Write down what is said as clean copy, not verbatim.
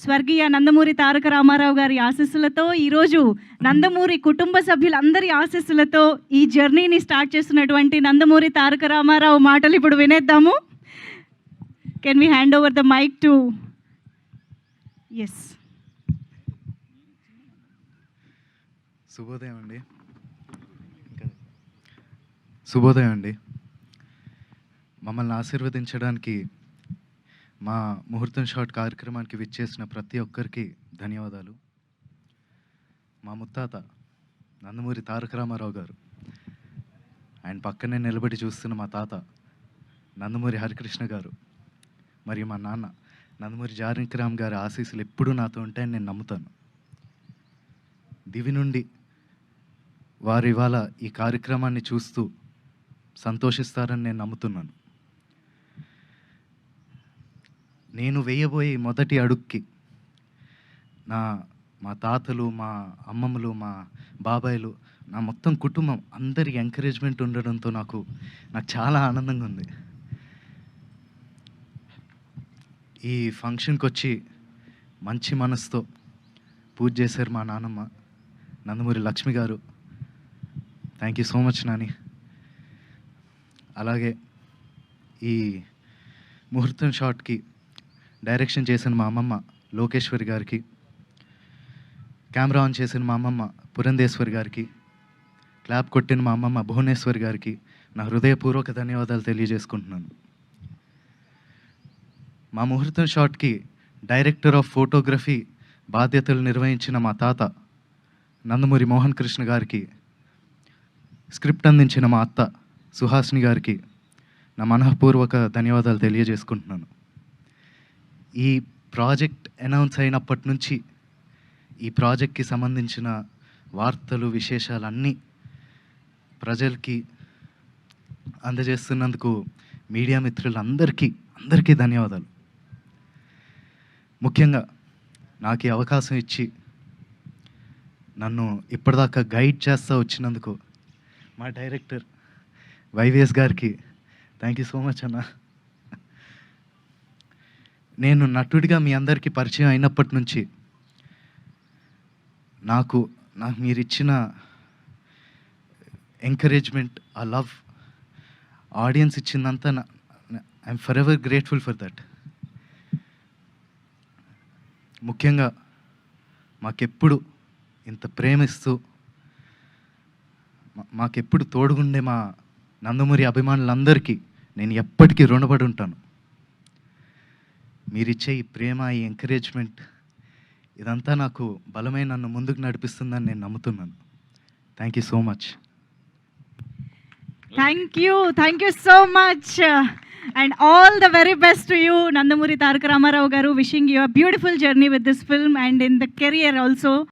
స్వర్గీయ నందమూరి తారక రామారావు గారి ఆశీస్సులతో ఈరోజు నందమూరి కుటుంబ సభ్యులందరి ఆశీస్సులతో ఈ జర్నీని స్టార్ట్ చేస్తున్నటువంటి నందమూరి తారక రామారావు మాటలు ఇప్పుడు వినేద్దాము. Can we hand over the mike to S. శుభోదయం అండి. మమ్మల్ని ఆశీర్వదించడానికి మా ముహూర్తం షాట్ కార్యక్రమానికి విచ్చేసిన ప్రతి ఒక్కరికి ధన్యవాదాలు. మా ముత్తాత నందమూరి తారక రామారావు గారు, ఆయన పక్కనే నిలబడి చూస్తున్న మా తాత నందమూరి హరికృష్ణ గారు, మరియు మా నాన్న నందమూరి జానకిరామ్ గారి ఆశీస్సులు ఎప్పుడూ నాతో ఉంటాయని నేను నమ్ముతాను. దివి నుండి వారు ఇవాళ ఈ కార్యక్రమాన్ని చూస్తూ సంతోషిస్తారని నేను నమ్ముతున్నాను. నేను వేయబోయే మొదటి అడుగుకి మా తాతలు, మా అమ్మమ్మలు, మా బాబాయిలు, నా మొత్తం కుటుంబం అందరి ఎంకరేజ్మెంట్ ఉండడంతో నాకు చాలా ఆనందంగా ఉంది. ఈ ఫంక్షన్కి వచ్చి మంచి మనసుతో పూజ చేశారు మా నాన్నమ్మ నందమూరి లక్ష్మి గారు. Thank you so much Nani. అలాగే ఈ ముహూర్తం షాట్కి డైరెక్షన్ చేసిన మా అమ్మమ్మ లోకేశ్వరి గారికి, కెమెరా ఆన్ చేసిన మా అమ్మమ్మ పురంధేశ్వరి గారికి, క్లాప్ కొట్టిన మా అమ్మమ్మ భువనేశ్వరి గారికి నా హృదయపూర్వక ధన్యవాదాలు తెలియజేసుకుంటున్నాను. మా ముహూర్తం షాట్కి డైరెక్టర్ ఆఫ్ ఫోటోగ్రఫీ బాధ్యతలు నిర్వహించిన మా తాత నందమూరి మోహన్ కృష్ణ గారికి, స్క్రిప్ట్ అందించిన మా అత్త సుహాసిని గారికి నా మనఃపూర్వక ధన్యవాదాలు తెలియజేసుకుంటున్నాను. ఈ ప్రాజెక్ట్ అనౌన్స్ అయినప్పటి నుంచి ఈ ప్రాజెక్ట్కి సంబంధించిన వార్తలు, విశేషాలన్నీ ప్రజలకి అందజేస్తున్నందుకు మీడియా మిత్రులందరికీ ధన్యవాదాలు. ముఖ్యంగా నాకు ఈ అవకాశం ఇచ్చి నన్ను ఇప్పటిదాకా గైడ్ చేస్తూ వచ్చినందుకు మా డైరెక్టర్ వైవిఎస్ గారికి థ్యాంక్ యూ సో మచ్ అన్న. నేను నటుడిగా మీ అందరికీ పరిచయం అయినప్పటి నుంచి నాకు మీరు ఇచ్చిన ఎంకరేజ్మెంట్, ఆ లవ్, ఆడియన్స్ ఇచ్చిందంతా I'm forever grateful for that. ముఖ్యంగా మాకెప్పుడు ఇంత ప్రేమిస్తూ మాకెప్పుడు తోడుగుండే మా నందమూరి అభిమానులందరికీ నేను ఎప్పటికీ రుణపడి ఉంటాను. మీరిచ్చే ఈ ప్రేమ, ఈ ఎంకరేజ్మెంట్ ఇదంతా నాకు బలమై నన్ను ముందుకు నడిపిస్తుందని నేను నమ్ముతున్నాను. Thank you so much. Thank you so much, and all the very best to you, Nandamuri Taraka Ramarao garu. Wishing you a beautiful journey with this film and in the career also.